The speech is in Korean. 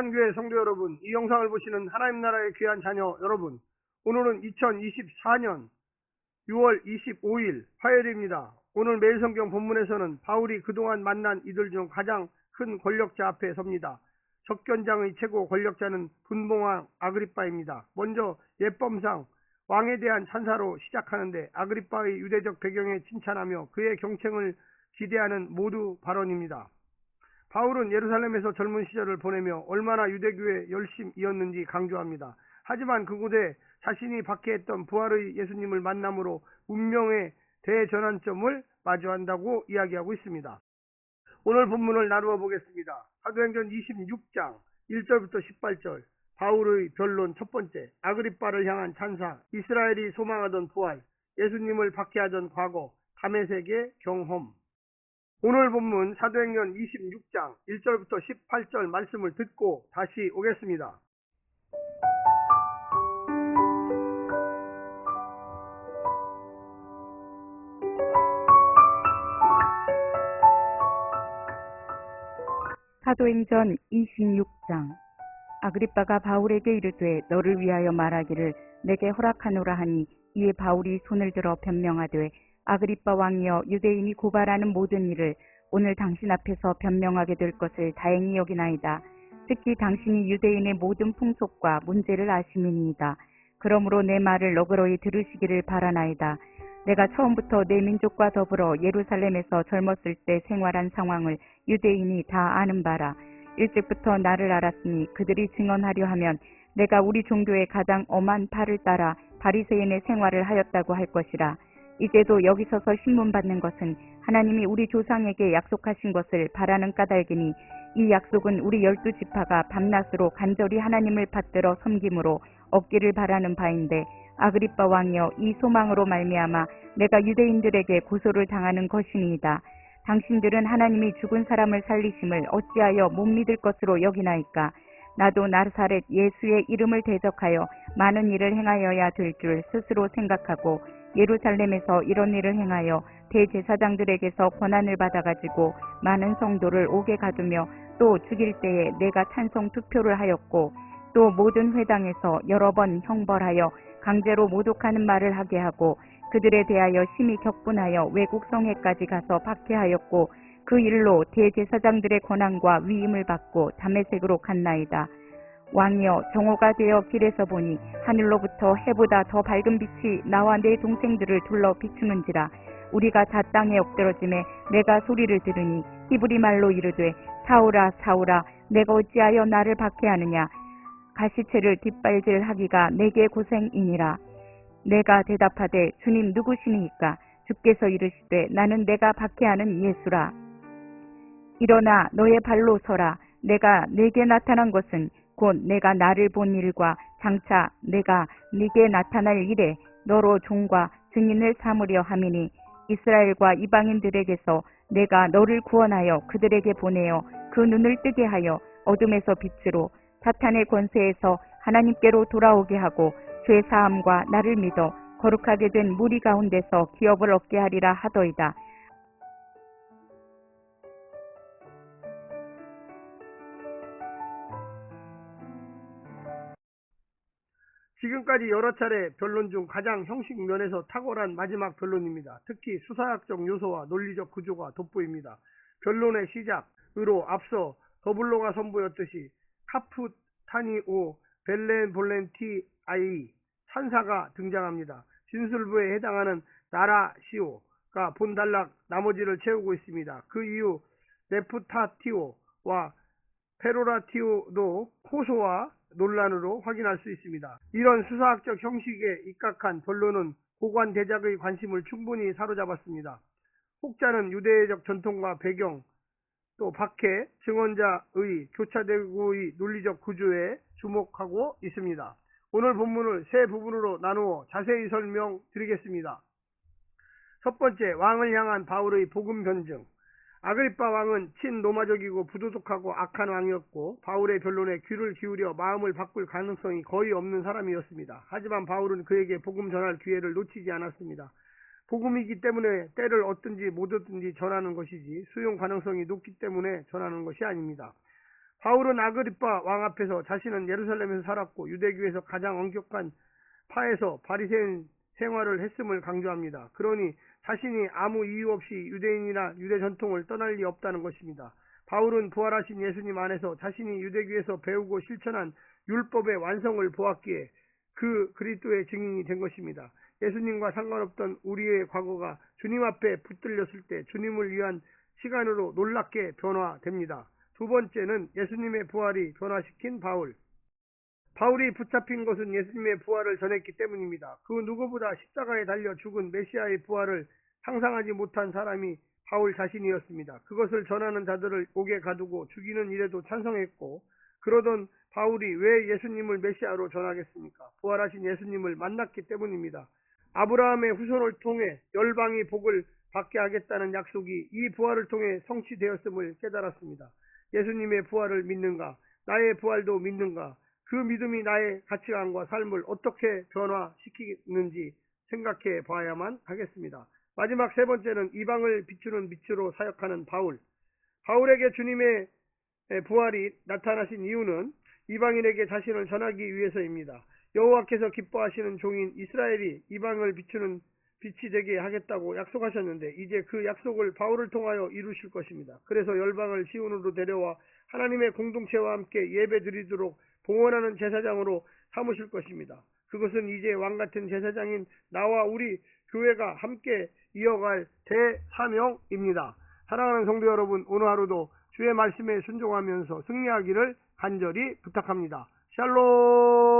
성탄교회 성도 여러분, 이 영상을 보시는 하나님 나라의 귀한 자녀 여러분, 오늘은 2024년 6월 25일 화요일입니다. 오늘 매일성경 본문에서는 바울이 그동안 만난 이들 중 가장 큰 권력자 앞에 섭니다. 접견장의 최고 권력자는 분봉왕 아그리빠입니다. 먼저 예법상 왕에 대한 찬사로 시작하는데 아그리빠의 유대적 배경에 칭찬하며 그의 경청을 기대하는 모두 발언입니다. 바울은 예루살렘에서 젊은 시절을 보내며 얼마나 유대교에 열심이었는지 강조합니다. 하지만 그곳에 자신이 박해했던 부활의 예수님을 만남으로 운명의 대전환점을 마주한다고 이야기하고 있습니다. 오늘 본문을 나누어 보겠습니다. 사도행전 26장 1절부터 18절, 바울의 변론 첫 번째, 아그리빠를 향한 찬사, 이스라엘이 소망하던 부활, 예수님을 박해하던 과거, 다메섹의 경험. 오늘 본문 사도행전 26장 1절부터 18절 말씀을 듣고 다시 오겠습니다. 사도행전 26장. 아그리빠가 바울에게 이르되 너를 위하여 말하기를 내게 허락하노라 하니, 이에 바울이 손을 들어 변명하되 아그리빠 왕이여, 유대인이 고발하는 모든 일을 오늘 당신 앞에서 변명하게 될 것을 다행히 여기나이다. 특히 당신이 유대인의 모든 풍속과 문제를 아심이니이다. 그러므로 내 말을 너그러이 들으시기를 바라나이다. 내가 처음부터 내 민족과 더불어 예루살렘에서 젊었을 때 생활한 상황을 유대인이 다 아는 바라. 일찍부터 나를 알았으니 그들이 증언하려 하면 내가 우리 종교의 가장 엄한 바를 따라 바리새인의 생활을 하였다고 할 것이라. 이제도 여기 서서 신문받는 것은 하나님이 우리 조상에게 약속하신 것을 바라는 까닭이니, 이 약속은 우리 12지파가 밤낮으로 간절히 하나님을 받들어 섬김으로 얻기를 바라는 바인데, 아그리빠 왕이여, 이 소망으로 말미암아 내가 유대인들에게 고소를 당하는 것이니이다. 당신들은 하나님이 죽은 사람을 살리심을 어찌하여 못 믿을 것으로 여기나이까? 나도 나사렛 예수의 이름을 대적하여 많은 일을 행하여야 될 줄 스스로 생각하고 예루살렘에서 이런 일을 행하여 대제사장들에게서 권한을 받아가지고 많은 성도를 옥에 가두며 또 죽일 때에 내가 찬성 투표를 하였고, 또 모든 회당에서 여러 번 형벌하여 강제로 모독하는 말을 하게 하고 그들에 대하여 심히 격분하여 외국 성회까지 가서 박해하였고, 그 일로 대제사장들의 권한과 위임을 받고 다메섹으로 갔나이다. 왕이여, 정오가 되어 길에서 보니 하늘로부터 해보다 더 밝은 빛이 나와 내 동생들을 둘러 비추는지라. 우리가 다 땅에 엎드러짐에 내가 소리를 들으니 히브리 말로 이르되 사울아 사울아, 내가 어찌하여 나를 박해하느냐. 가시체를 뒷발질하기가 내게 고생이니라. 내가 대답하되 주님 누구시니까? 주께서 이르시되 나는 내가 박해하는 예수라. 일어나 너의 발로 서라. 내가 네게 나타난 것은 곧 내가 나를 본 일과 장차 내가 네게 나타날 일에 너로 종과 증인을 삼으려 함이니, 이스라엘과 이방인들에게서 내가 너를 구원하여 그들에게 보내어 그 눈을 뜨게 하여 어둠에서 빛으로, 사탄의 권세에서 하나님께로 돌아오게 하고 죄 사함과 나를 믿어 거룩하게 된 무리 가운데서 기업을 얻게 하리라 하더이다. 지금까지 여러 차례 변론 중 가장 형식 면에서 탁월한 마지막 변론입니다. 특히 수사학적 요소와 논리적 구조가 돋보입니다. 변론의 시작으로 앞서 더블로가 선보였듯이 카푸타니오 벨렌볼렌티아이 찬사가 등장합니다. 진술부에 해당하는 나라시오가 본단락 나머지를 채우고 있습니다. 그 이후 네프타티오와 페로라티오도 호소와 논란으로 확인할 수 있습니다. 이런 수사학적 형식에 입각한 변론은 고관 대작의 관심을 충분히 사로잡았습니다. 혹자는 유대적 전통과 배경, 또 박해, 증언자의 교차대구의 논리적 구조에 주목하고 있습니다. 오늘 본문을 세 부분으로 나누어 자세히 설명드리겠습니다. 첫 번째, 왕을 향한 바울의 복음 변증. 아그리빠 왕은 친로마적이고 부도덕하고 악한 왕이었고 바울의 변론에 귀를 기울여 마음을 바꿀 가능성이 거의 없는 사람이었습니다. 하지만 바울은 그에게 복음 전할 기회를 놓치지 않았습니다. 복음이기 때문에 때를 얻든지 못 얻든지 전하는 것이지 수용 가능성이 높기 때문에 전하는 것이 아닙니다. 바울은 아그리빠 왕 앞에서 자신은 예루살렘에서 살았고 유대교에서 가장 엄격한 파에서 바리새인 생활을 했음을 강조합니다. 그러니 자신이 아무 이유 없이 유대인이나 유대 전통을 떠날 리 없다는 것입니다. 바울은 부활하신 예수님 안에서 자신이 유대교에서 배우고 실천한 율법의 완성을 보았기에 그 그리스도의 증인이 된 것입니다. 예수님과 상관없던 우리의 과거가 주님 앞에 붙들렸을 때 주님을 위한 시간으로 놀랍게 변화됩니다. 두 번째는 예수님의 부활이 변화시킨 바울. 바울이 붙잡힌 것은 예수님의 부활을 전했기 때문입니다. 그 누구보다 십자가에 달려 죽은 메시아의 부활을 상상하지 못한 사람이 바울 자신이었습니다. 그것을 전하는 자들을 옥에 가두고 죽이는 일에도 찬성했고, 그러던 바울이 왜 예수님을 메시아로 전하겠습니까? 부활하신 예수님을 만났기 때문입니다. 아브라함의 후손을 통해 열방이 복을 받게 하겠다는 약속이 이 부활을 통해 성취되었음을 깨달았습니다. 예수님의 부활을 믿는가? 나의 부활도 믿는가? 그 믿음이 나의 가치관과 삶을 어떻게 변화시키는지 생각해 봐야만 하겠습니다. 마지막 세 번째는 이방을 비추는 빛으로 사역하는 바울. 바울에게 주님의 부활이 나타나신 이유는 이방인에게 자신을 전하기 위해서입니다. 여호와께서 기뻐하시는 종인 이스라엘이 이방을 비추는 빛이 되게 하겠다고 약속하셨는데 이제 그 약속을 바울을 통하여 이루실 것입니다. 그래서 열방을 시온으로 데려와 하나님의 공동체와 함께 예배드리도록 봉헌하는 제사장으로 삼으실 것입니다. 그것은 이제 왕같은 제사장인 나와 우리 교회가 함께 이어갈 대사명입니다. 사랑하는 성도 여러분, 오늘 하루도 주의 말씀에 순종하면서 승리하기를 간절히 부탁합니다. 샬롬.